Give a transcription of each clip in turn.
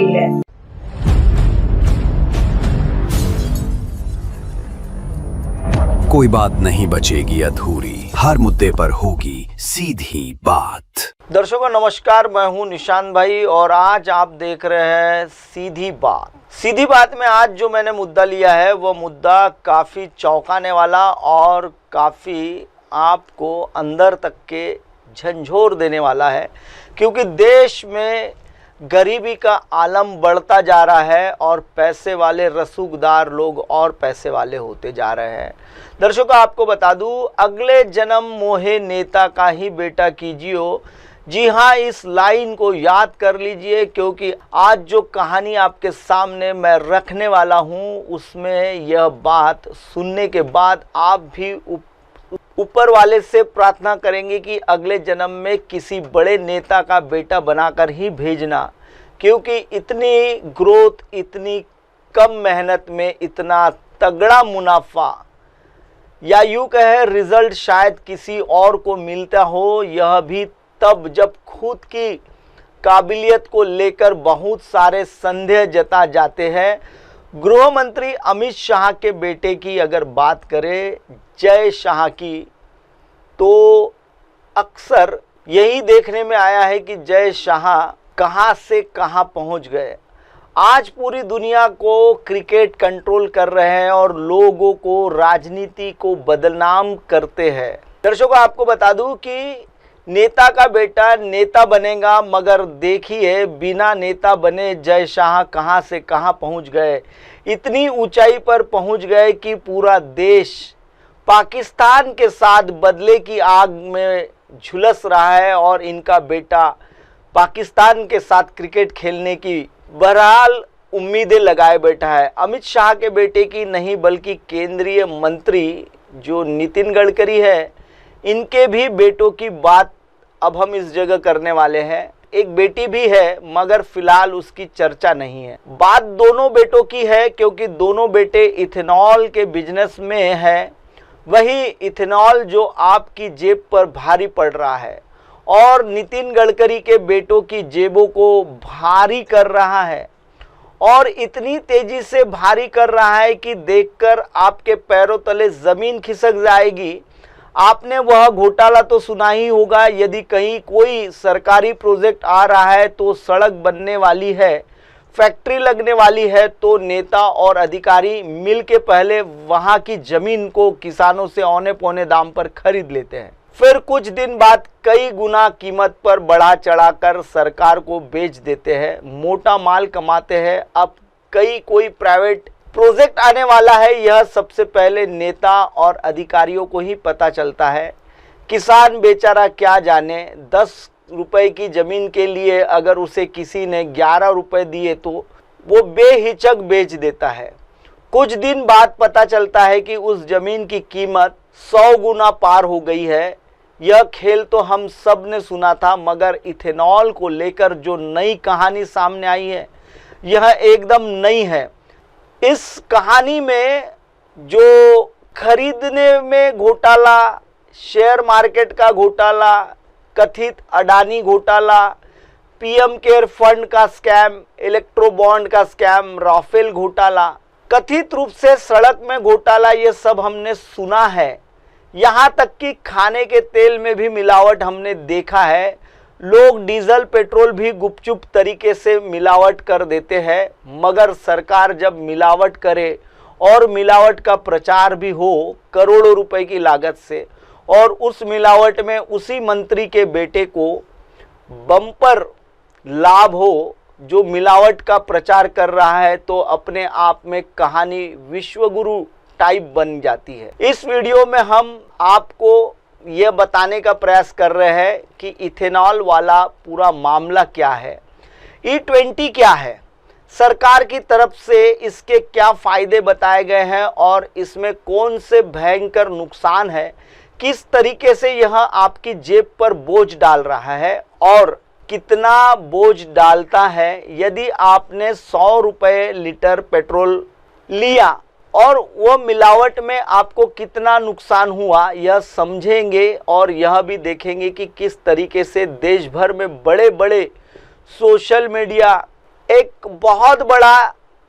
गई है। कोई बात नहीं बचेगी अधूरी, हर मुद्दे पर होगी सीधी बात। दर्शकों नमस्कार, मैं हूं निशांत भाई और आज आप देख रहे हैं सीधी बात। सीधी बात में आज जो मैंने मुद्दा लिया है वो मुद्दा काफ़ी चौंकाने वाला और काफ़ी आपको अंदर तक के झंझोर देने वाला है, क्योंकि देश में गरीबी का आलम बढ़ता जा रहा है और पैसे वाले रसूखदार लोग और पैसे वाले होते जा रहे हैं। दर्शकों आपको बता दूं, अगले जन्म मोहे नेता का ही बेटा कीजियो। जी हाँ, इस लाइन को याद कर लीजिए, क्योंकि आज जो कहानी आपके सामने मैं रखने वाला हूँ उसमें यह बात सुनने के बाद आप भी ऊपर वाले से प्रार्थना करेंगे कि अगले जन्म में किसी बड़े नेता का बेटा बनाकर ही भेजना, क्योंकि इतनी ग्रोथ, इतनी कम मेहनत में इतना तगड़ा मुनाफा या यूँ कहे रिजल्ट शायद किसी और को मिलता हो, यह भी तब जब खुद की काबिलियत को लेकर बहुत सारे संदेह जता जाते हैं। गृह मंत्री अमित शाह के बेटे की अगर बात करें, जय शाह की, तो अक्सर यही देखने में आया है कि जय शाह कहां से कहां पहुंच गए। आज पूरी दुनिया को क्रिकेट कंट्रोल कर रहे हैं और लोगों को, राजनीति को बदनाम करते हैं। दर्शकों आपको बता दूं कि नेता का बेटा नेता बनेगा, मगर देखिए बिना नेता बने जय शाह कहां से कहां पहुंच गए। इतनी ऊंचाई पर पहुंच गए कि पूरा देश पाकिस्तान के साथ बदले की आग में झुलस रहा है और इनका बेटा पाकिस्तान के साथ क्रिकेट खेलने की बहरहाल उम्मीदें लगाए बैठा है। अमित शाह के बेटे की नहीं बल्कि केंद्रीय मंत्री जो नितिन गडकरी है, इनके भी बेटों की बात अब हम इस जगह करने वाले हैं। एक बेटी भी है मगर फिलहाल उसकी चर्चा नहीं है। बात दोनों बेटों की है, क्योंकि दोनों बेटे इथेनॉल के बिजनेस में है। वही इथेनॉल जो आपकी जेब पर भारी पड़ रहा है और नितिन गडकरी के बेटों की जेबों को भारी कर रहा है, और इतनी तेजी से भारी कर रहा है कि देखकर आपके पैरों तले जमीन खिसक जाएगी। आपने वह घोटाला तो सुना ही होगा, यदि कहीं कोई सरकारी प्रोजेक्ट आ रहा है तो सड़क बनने वाली है, फैक्ट्री लगने वाली है, तो नेता और अधिकारी मिल के पहले वहां की जमीन को किसानों से औने पौने दाम पर खरीद लेते हैं, फिर कुछ दिन बाद कई गुना कीमत पर बढ़ा चढ़ाकर सरकार को बेच देते हैं, मोटा माल कमाते हैं। अब कोई प्राइवेट प्रोजेक्ट आने वाला है, यह सबसे पहले नेता और अधिकारियों को ही पता चलता है। किसान बेचारा क्या जाने, 10 रुपए की जमीन के लिए अगर उसे किसी ने 11 रुपए दिए तो वो बेहिचक बेच देता है। कुछ दिन बाद पता चलता है कि उस जमीन की कीमत 100 गुना पार हो गई है। यह खेल तो हम सब ने सुना था, मगर इथेनॉल को लेकर जो नई कहानी सामने आई है यह एकदम नई है। इस कहानी में जो खरीदने में घोटाला, शेयर मार्केट का घोटाला, कथित अडानी घोटाला, पीएम केयर फंड का स्कैम, इलेक्ट्रो बॉन्ड का स्कैम, राफेल घोटाला, कथित रूप से सड़क में घोटाला, ये सब हमने सुना है। यहाँ तक कि खाने के तेल में भी मिलावट हमने देखा है। लोग डीजल पेट्रोल भी गुपचुप तरीके से मिलावट कर देते हैं, मगर सरकार जब मिलावट करे और मिलावट का प्रचार भी हो करोड़ों रुपए की लागत से, और उस मिलावट में उसी मंत्री के बेटे को बम्पर लाभ हो जो मिलावट का प्रचार कर रहा है, तो अपने आप में कहानी विश्वगुरु टाइप बन जाती है। इस वीडियो में हम आपको यह बताने का प्रयास कर रहे हैं कि इथेनॉल वाला पूरा मामला क्या है, E20 क्या है, सरकार की तरफ से इसके क्या फायदे बताए गए हैं और इसमें कौन से भयंकर नुकसान है, किस तरीके से यह आपकी जेब पर बोझ डाल रहा है और कितना बोझ डालता है यदि आपने 100 रुपये लीटर पेट्रोल लिया और वो मिलावट में आपको कितना नुकसान हुआ, यह समझेंगे। और यह भी देखेंगे कि किस तरीके से देश भर में बड़े बड़े सोशल मीडिया एक बहुत बड़ा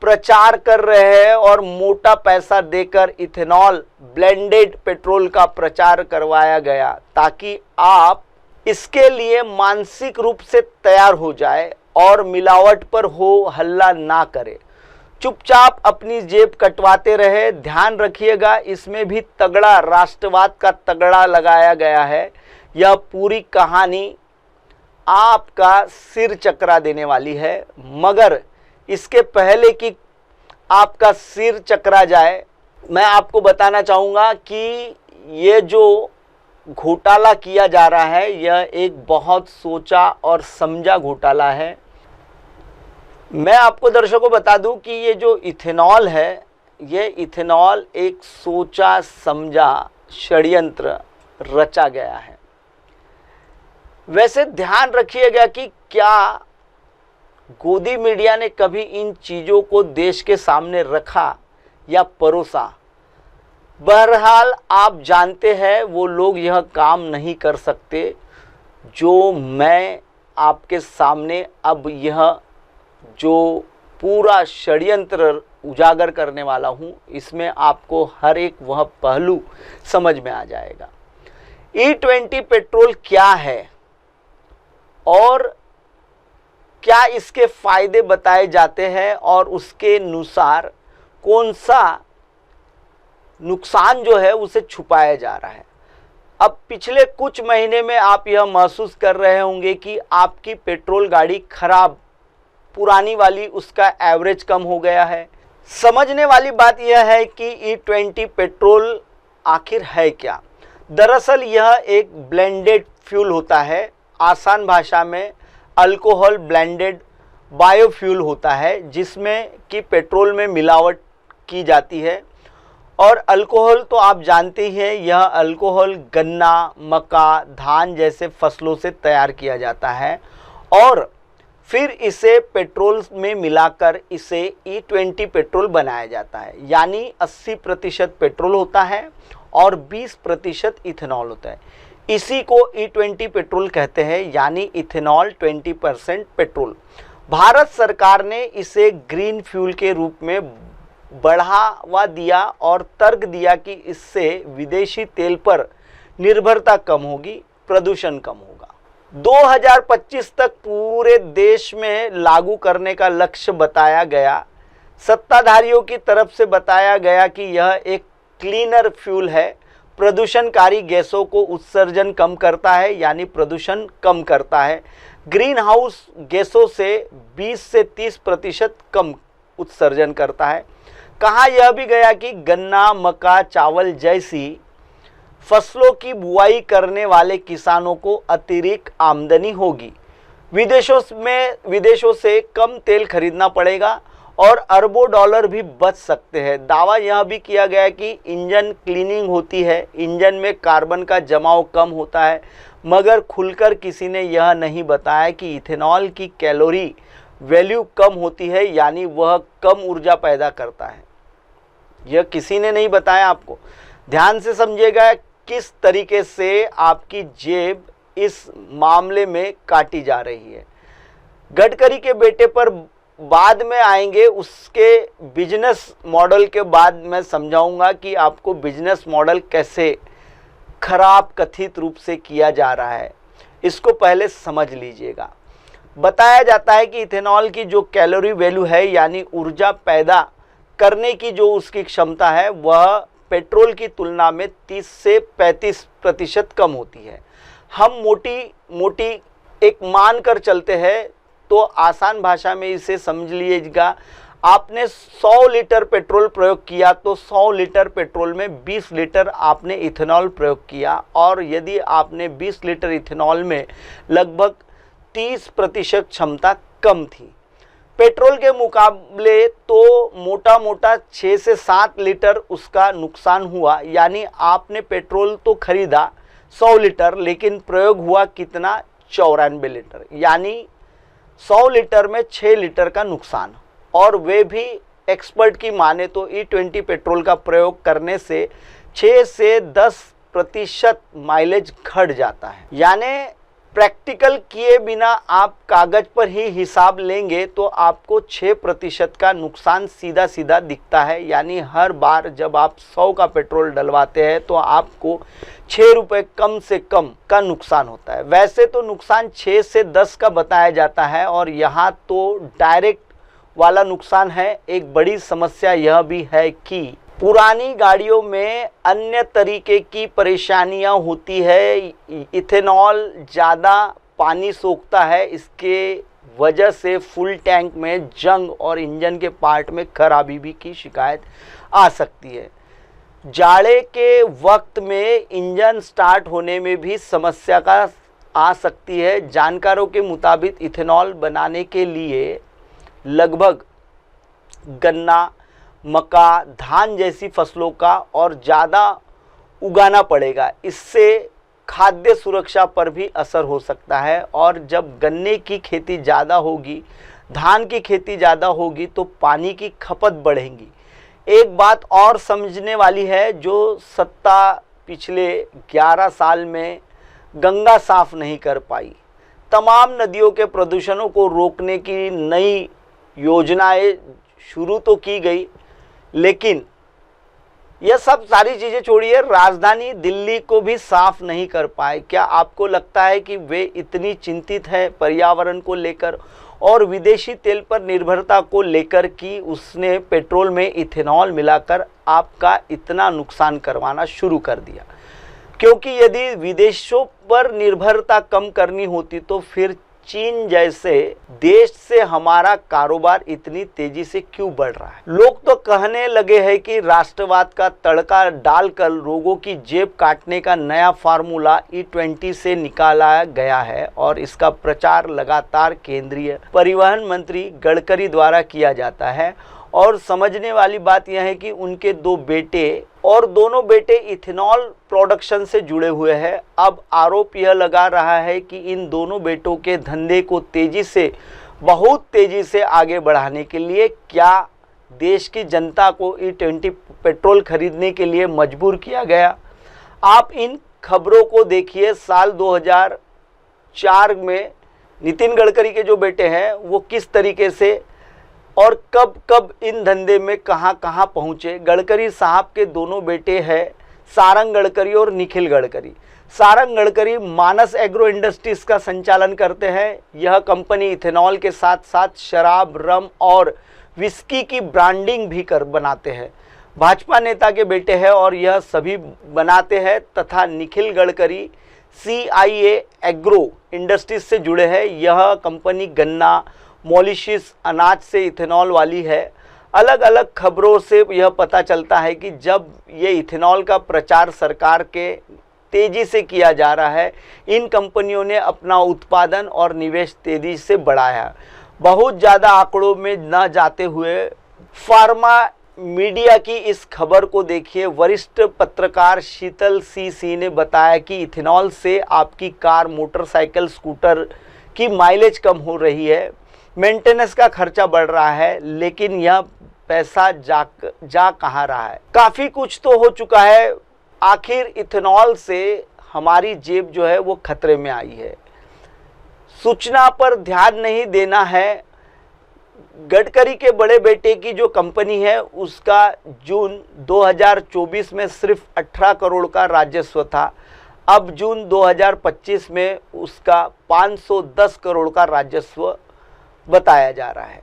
प्रचार कर रहे हैं और मोटा पैसा देकर इथेनॉल ब्लेंडेड पेट्रोल का प्रचार करवाया गया ताकि आप इसके लिए मानसिक रूप से तैयार हो जाए और मिलावट पर हो हल्ला ना करे, चुपचाप अपनी जेब कटवाते रहे। ध्यान रखिएगा, इसमें भी तगड़ा राष्ट्रवाद का तगड़ा लगाया गया है। यह पूरी कहानी आपका सिर चकरा देने वाली है, मगर इसके पहले कि आपका सिर चकरा जाए, मैं आपको बताना चाहूँगा कि ये जो घोटाला किया जा रहा है यह एक बहुत सोचा और समझा घोटाला है। मैं आपको दर्शकों बता दूं कि ये जो इथेनॉल है, ये इथेनॉल एक सोचा समझा षड्यंत्र रचा गया है। वैसे ध्यान रखिएगा कि क्या गोदी मीडिया ने कभी इन चीज़ों को देश के सामने रखा या परोसा। बहरहाल आप जानते हैं वो लोग यह काम नहीं कर सकते जो मैं आपके सामने अब यह जो पूरा षड्यंत्र उजागर करने वाला हूँ, इसमें आपको हर एक वह पहलू समझ में आ जाएगा। E20 पेट्रोल क्या है और क्या इसके फायदे बताए जाते हैं और उसके अनुसार कौन सा नुकसान जो है उसे छुपाया जा रहा है। अब पिछले कुछ महीने में आप यह महसूस कर रहे होंगे कि आपकी पेट्रोल गाड़ी खराब, पुरानी वाली उसका एवरेज कम हो गया है। समझने वाली बात यह है कि E20 पेट्रोल आखिर है क्या। दरअसल यह एक ब्लेंडेड फ्यूल होता है, आसान भाषा में अल्कोहल ब्लेंडेड बायोफ्यूल होता है, जिसमें कि पेट्रोल में मिलावट की जाती है। और अल्कोहल तो आप जानते ही हैं, यह अल्कोहल गन्ना, मक्का, धान जैसे फसलों से तैयार किया जाता है और फिर इसे पेट्रोल में मिलाकर इसे E20 पेट्रोल बनाया जाता है। यानी 80% पेट्रोल होता है और 20% इथेनॉल होता है। इसी को E20 पेट्रोल कहते हैं, यानी इथेनॉल 20% पेट्रोल। भारत सरकार ने इसे ग्रीन फ्यूल के रूप में बढ़ावा दिया और तर्क दिया कि इससे विदेशी तेल पर निर्भरता कम होगी, प्रदूषण कम होगा। 2025 तक पूरे देश में लागू करने का लक्ष्य बताया गया। सत्ताधारियों की तरफ से बताया गया कि यह एक क्लीनर फ्यूल है, प्रदूषणकारी गैसों को उत्सर्जन कम करता है, यानी प्रदूषण कम करता है। ग्रीन हाउस गैसों से 20 से 30% कम उत्सर्जन करता है। कहा यह भी गया कि गन्ना, मक्का, चावल जैसी फसलों की बुआई करने वाले किसानों को अतिरिक्त आमदनी होगी। विदेशों से कम तेल खरीदना पड़ेगा और अरबों डॉलर भी बच सकते हैं। दावा यह भी किया गया कि इंजन क्लीनिंग होती है, इंजन में कार्बन का जमाव कम होता है, मगर खुलकर किसी ने यह नहीं बताया कि इथेनॉल की कैलोरी वैल्यू कम होती है, यानी वह कम ऊर्जा पैदा करता है। यह किसी ने नहीं बताया आपको। ध्यान से समझिएगा किस तरीके से आपकी जेब इस मामले में काटी जा रही है। गडकरी के बेटे पर बाद में आएंगे, उसके बिजनेस मॉडल के बाद मैं समझाऊंगा कि आपको बिजनेस मॉडल कैसे खराब कथित रूप से किया जा रहा है। इसको पहले समझ लीजिएगा। बताया जाता है कि इथेनॉल की जो कैलोरी वैल्यू है, यानी ऊर्जा पैदा करने की जो उसकी क्षमता है, वह पेट्रोल की तुलना में 30 से 35% कम होती है। हम मोटी एक मान कर चलते हैं तो आसान भाषा में इसे समझ लीजिएगा। आपने 100 लीटर पेट्रोल प्रयोग किया तो 100 लीटर पेट्रोल में 20 लीटर आपने इथेनॉल प्रयोग किया, और यदि आपने 20 लीटर इथेनॉल में लगभग 30% क्षमता कम थी। पेट्रोल के मुकाबले तो मोटा 6 से 7 लीटर उसका नुकसान हुआ, यानी आपने पेट्रोल तो खरीदा 100 लीटर, लेकिन प्रयोग हुआ कितना, 94 लीटर, यानी 100 लीटर में 6 लीटर का नुकसान। और वे भी एक्सपर्ट की माने तो E20 पेट्रोल का प्रयोग करने से 6 से 10% माइलेज घट जाता है। यानी प्रैक्टिकल किए बिना आप कागज पर ही हिसाब लेंगे तो आपको 6% का नुकसान सीधा सीधा दिखता है। यानी हर बार जब आप 100 का पेट्रोल डलवाते हैं तो आपको 6 रुपये कम से कम का नुकसान होता है। वैसे तो नुकसान 6 से 10 का बताया जाता है और यहाँ तो डायरेक्ट वाला नुकसान है। एक बड़ी समस्या यह भी है कि पुरानी गाड़ियों में अन्य तरीके की परेशानियां होती है। इथेनॉल ज़्यादा पानी सोखता है, इसके वजह से फुल टैंक में जंग और इंजन के पार्ट में खराबी भी की शिकायत आ सकती है। जाड़े के वक्त में इंजन स्टार्ट होने में भी समस्या का आ सकती है। जानकारों के मुताबिक इथेनॉल बनाने के लिए लगभग गन्ना, मक्का, धान जैसी फसलों का और ज़्यादा उगाना पड़ेगा। इससे खाद्य सुरक्षा पर भी असर हो सकता है और जब गन्ने की खेती ज़्यादा होगी, धान की खेती ज़्यादा होगी तो पानी की खपत बढ़ेगी। एक बात और समझने वाली है, जो सत्ता पिछले 11 साल में गंगा साफ नहीं कर पाई। तमाम नदियों के प्रदूषणों को रोकने की नई योजनाएं शुरू तो की गई, लेकिन यह सब सारी चीज़ें छोड़िए, राजधानी दिल्ली को भी साफ नहीं कर पाए। क्या आपको लगता है कि वे इतनी चिंतित है पर्यावरण को लेकर और विदेशी तेल पर निर्भरता को लेकर कि उसने पेट्रोल में इथेनॉल मिलाकर आपका इतना नुकसान करवाना शुरू कर दिया? क्योंकि यदि विदेशों पर निर्भरता कम करनी होती तो फिर चीन जैसे देश से हमारा कारोबार इतनी तेजी से क्यों बढ़ रहा है? लोग तो कहने लगे हैं कि राष्ट्रवाद का तड़का डालकर लोगों की जेब काटने का नया फार्मूला E20 से निकाला गया है और इसका प्रचार लगातार केंद्रीय परिवहन मंत्री गडकरी द्वारा किया जाता है। और समझने वाली बात यह है कि उनके 2 बेटे और दोनों बेटे इथेनॉल प्रोडक्शन से जुड़े हुए हैं। अब आरोप यह लगा रहा है कि इन दोनों बेटों के धंधे को बहुत तेज़ी से आगे बढ़ाने के लिए क्या देश की जनता को E20 पेट्रोल खरीदने के लिए मजबूर किया गया? आप इन खबरों को देखिए। साल 2004 में नितिन गडकरी के जो बेटे हैं वो किस तरीके से और कब कब इन धंधे में कहां कहां पहुंचे। गडकरी साहब के दोनों बेटे हैं सारंग गडकरी और निखिल गडकरी। सारंग गडकरी मानस एग्रो इंडस्ट्रीज का संचालन करते हैं। यह कंपनी इथेनॉल के साथ साथ शराब, रम और विस्की की ब्रांडिंग भी बनाते हैं। भाजपा नेता के बेटे हैं और यह सभी बनाते हैं। तथा Nikhil Gadkari CIA agro industries से जुड़े हैं। यह कंपनी गन्ना, मॉलिशियस अनाज से इथेनॉल वाली है। अलग अलग खबरों से यह पता चलता है कि जब ये इथेनॉल का प्रचार सरकार के तेज़ी से किया जा रहा है, इन कंपनियों ने अपना उत्पादन और निवेश तेज़ी से बढ़ाया। बहुत ज़्यादा आंकड़ों में न जाते हुए फार्मा मीडिया की इस खबर को देखिए। वरिष्ठ पत्रकार शीतल सी ने बताया कि इथेनॉल से आपकी कार, मोटरसाइकिल, स्कूटर की माइलेज कम हो रही है, मेंटेनेंस का खर्चा बढ़ रहा है, लेकिन यह पैसा जा कहाँ रहा है? काफ़ी कुछ तो हो चुका है। आखिर इथेनॉल से हमारी जेब जो है वो खतरे में आई है। सूचना पर ध्यान नहीं देना है। गडकरी के बड़े बेटे की जो कंपनी है उसका जून 2024 में सिर्फ 18 करोड़ का राजस्व था। अब जून 2025 में उसका 510 करोड़ का राजस्व बताया जा रहा है।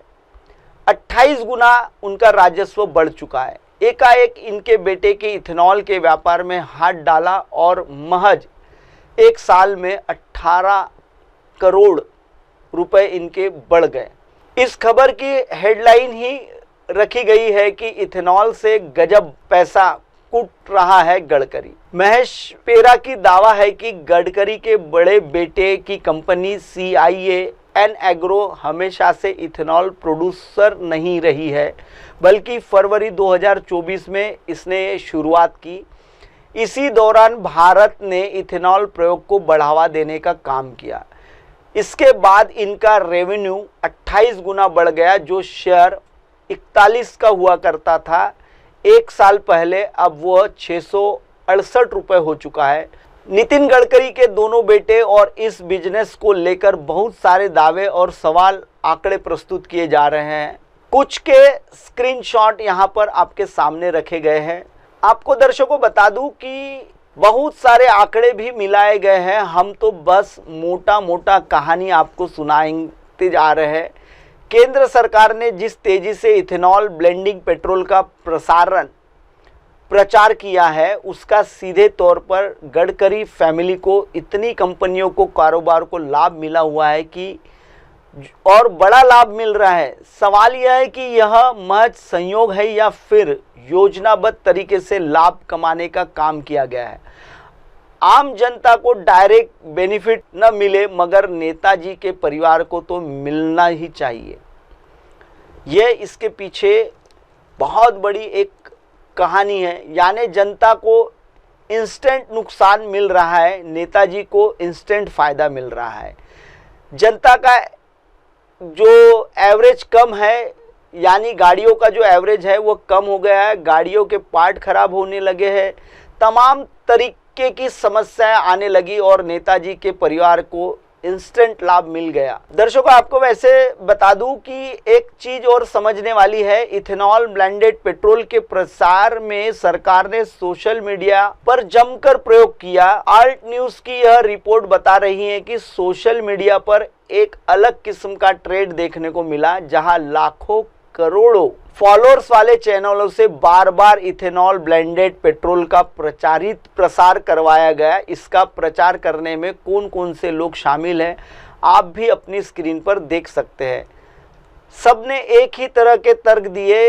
28 गुना उनका राजस्व बढ़ चुका है। एकाएक इनके बेटे के इथेनॉल के व्यापार में हाथ डाला और महज 1 साल में 18 करोड़ रुपए इनके बढ़ गए। इस खबर की हेडलाइन ही रखी गई है कि इथेनॉल से गजब पैसा कूट रहा है गडकरी। महेश पेरा की दावा है कि गडकरी के बड़े बेटे की कंपनी CIN एग्रो हमेशा से इथेनॉल प्रोड्यूसर नहीं रही है, बल्कि फरवरी 2024 में इसने शुरुआत की। इसी दौरान भारत ने इथेनॉल प्रयोग को बढ़ावा देने का काम किया। इसके बाद इनका रेवेन्यू 28 गुना बढ़ गया। जो शेयर 41 का हुआ करता था 1 साल पहले, अब वह 668 रुपये हो चुका है। नितिन गडकरी के दोनों बेटे और इस बिजनेस को लेकर बहुत सारे दावे और सवाल आंकड़े प्रस्तुत किए जा रहे हैं। कुछ के स्क्रीनशॉट यहां पर आपके सामने रखे गए हैं। आपको दर्शकों बता दूं कि बहुत सारे आंकड़े भी मिलाए गए हैं, हम तो बस मोटा मोटा कहानी आपको सुनाते जा रहे हैं। केंद्र सरकार ने जिस तेजी से इथेनॉल ब्लेंडिंग पेट्रोल का प्रचार किया है, उसका सीधे तौर पर गडकरी फैमिली को, इतनी कंपनियों को, कारोबार को लाभ मिला हुआ है कि और बड़ा लाभ मिल रहा है। सवाल यह है कि यह महज संयोग है या फिर योजनाबद्ध तरीके से लाभ कमाने का काम किया गया है। आम जनता को डायरेक्ट बेनिफिट न मिले, मगर नेताजी के परिवार को तो मिलना ही चाहिए। यह इसके पीछे बहुत बड़ी एक कहानी है। यानी जनता को इंस्टेंट नुकसान मिल रहा है, नेताजी को इंस्टेंट फायदा मिल रहा है। जनता का जो एवरेज कम है, यानी गाड़ियों का जो एवरेज है वो कम हो गया है, गाड़ियों के पार्ट खराब होने लगे हैं, तमाम तरीके की समस्याएं आने लगी और नेताजी के परिवार को इंस्टेंट लाभ मिल गया। दर्शकों, आपको वैसे बता दूं कि एक चीज और समझने वाली है। इथेनॉल ब्लेंडेड पेट्रोल के प्रसार में सरकार ने सोशल मीडिया पर जमकर प्रयोग किया। आल्ट न्यूज की यह रिपोर्ट बता रही है कि सोशल मीडिया पर एक अलग किस्म का ट्रेंड देखने को मिला, जहां लाखों करोड़ों फॉलोअर्स वाले चैनलों से बार बार इथेनॉल ब्लेंडेड पेट्रोल का प्रसार करवाया गया। इसका प्रचार करने में कौन कौन से लोग शामिल हैं, आप भी अपनी स्क्रीन पर देख सकते हैं। सबने एक ही तरह के तर्क दिए।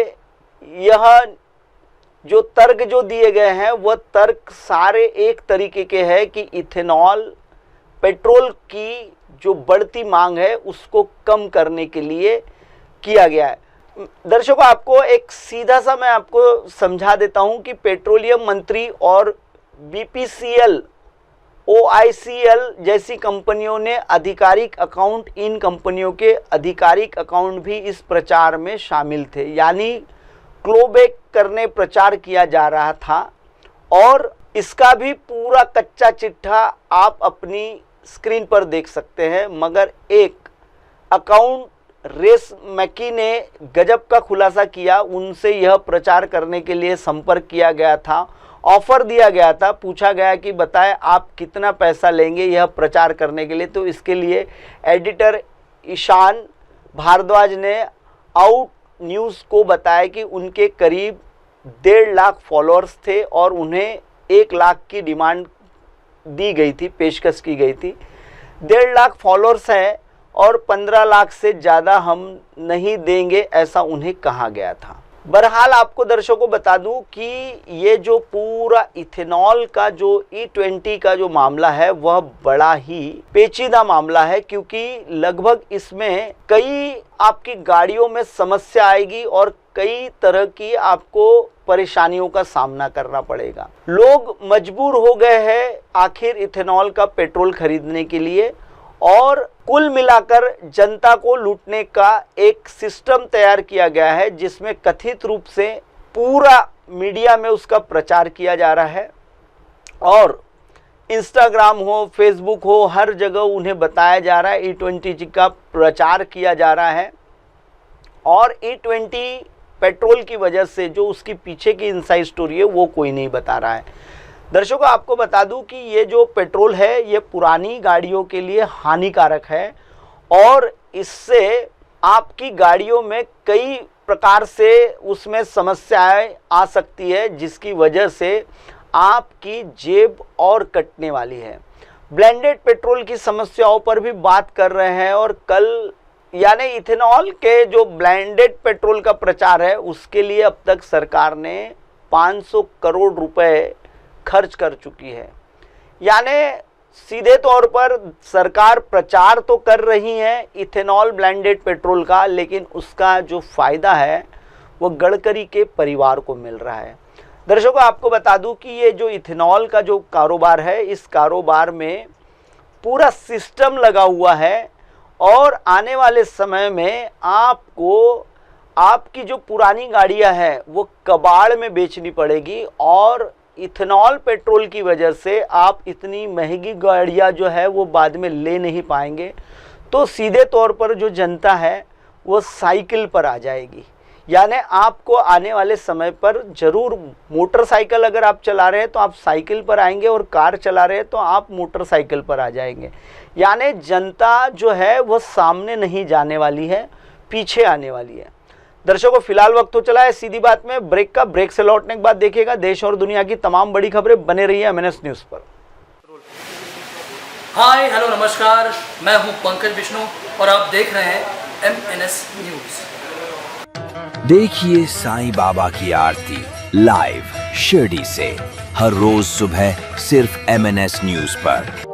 यह जो तर्क जो दिए गए हैं वह तर्क सारे एक तरीके के हैं कि इथेनॉल पेट्रोल की जो बढ़ती मांग है उसको कम करने के लिए किया गया है। दर्शकों, आपको एक सीधा सा मैं आपको समझा देता हूं कि पेट्रोलियम मंत्री और बीपीसीएल, ओआईसीएल जैसी कंपनियों ने आधिकारिक अकाउंट, इन कंपनियों के आधिकारिक अकाउंट भी इस प्रचार में शामिल थे। यानी क्लोबैक करने प्रचार किया जा रहा था और इसका भी पूरा कच्चा चिट्ठा आप अपनी स्क्रीन पर देख सकते हैं। मगर एक अकाउंट रेस मैकी ने गजब का खुलासा किया। उनसे यह प्रचार करने के लिए संपर्क किया गया था, ऑफर दिया गया था, पूछा गया कि बताएं आप कितना पैसा लेंगे यह प्रचार करने के लिए। तो इसके लिए एडिटर ईशान भारद्वाज ने आउट न्यूज़ को बताया कि उनके करीब 1.5 लाख फॉलोअर्स थे और उन्हें 1 लाख की डिमांड दी गई थी, पेशकश की गई थी। 1.5 लाख फॉलोअर्स हैं और 15 लाख से ज़्यादा हम नहीं देंगे, ऐसा उन्हें कहा गया था। बहरहाल आपको दर्शकों बता दूं कि ये जो पूरा इथेनॉल का जो E20 का जो मामला है वह बड़ा ही पेचीदा मामला है, क्योंकि लगभग इसमें कई आपकी गाड़ियों में समस्या आएगी और कई तरह की आपको परेशानियों का सामना करना पड़ेगा। लोग मजबूर हो गए हैं आखिर इथेनॉल का पेट्रोल खरीदने के लिए और कुल मिलाकर जनता को लूटने का एक सिस्टम तैयार किया गया है, जिसमें कथित रूप से पूरा मीडिया में उसका प्रचार किया जा रहा है और इंस्टाग्राम हो, फेसबुक हो, हर जगह उन्हें बताया जा रहा है, E20 का प्रचार किया जा रहा है। और E20 पेट्रोल की वजह से जो उसकी पीछे की इनसाइड स्टोरी है वो कोई नहीं बता रहा है। दर्शकों, आपको बता दूं कि ये जो पेट्रोल है ये पुरानी गाड़ियों के लिए हानिकारक है और इससे आपकी गाड़ियों में कई प्रकार से उसमें समस्याएं आ सकती है, जिसकी वजह से आपकी जेब और कटने वाली है। ब्लेंडेड पेट्रोल की समस्याओं पर भी बात कर रहे हैं और कल यानी इथेनॉल के जो ब्लेंडेड पेट्रोल का प्रचार है उसके लिए अब तक सरकार ने 500 करोड़ रुपए खर्च कर चुकी है। यानी सीधे तौर पर सरकार प्रचार तो कर रही है इथेनॉल ब्लेंडेड पेट्रोल का, लेकिन उसका जो फ़ायदा है वो गडकरी के परिवार को मिल रहा है। दर्शकों, आपको बता दूं कि ये जो इथेनॉल का जो कारोबार है, इस कारोबार में पूरा सिस्टम लगा हुआ है और आने वाले समय में आपको आपकी जो पुरानी गाड़ियां हैं वो कबाड़ में बेचनी पड़ेगी और इथेनॉल पेट्रोल की वजह से आप इतनी महंगी गाड़ियाँ जो है वो बाद में ले नहीं पाएंगे। तो सीधे तौर पर जो जनता है वो साइकिल पर आ जाएगी। यानी आपको आने वाले समय पर ज़रूर मोटरसाइकिल अगर आप चला रहे हैं तो आप साइकिल पर आएंगे, और कार चला रहे हैं तो आप मोटरसाइकिल पर आ जाएंगे। यानी जनता जो है वो सामने नहीं जाने वाली है, पीछे आने वाली है। दर्शकों, फिलहाल वक्त हो चला है सीधी बात में ब्रेक का। ब्रेक से लौटने के बाद देखिएगा देश और दुनिया की तमाम बड़ी खबरें। बने रही है MNS न्यूज़ पर। हाय हेलो नमस्कार, मैं हूं पंकज विष्णु और आप देख रहे हैं MNS न्यूज़। देखिए साईं बाबा की आरती लाइव शिरडी से हर रोज सुबह सिर्फ MNS न्यूज पर।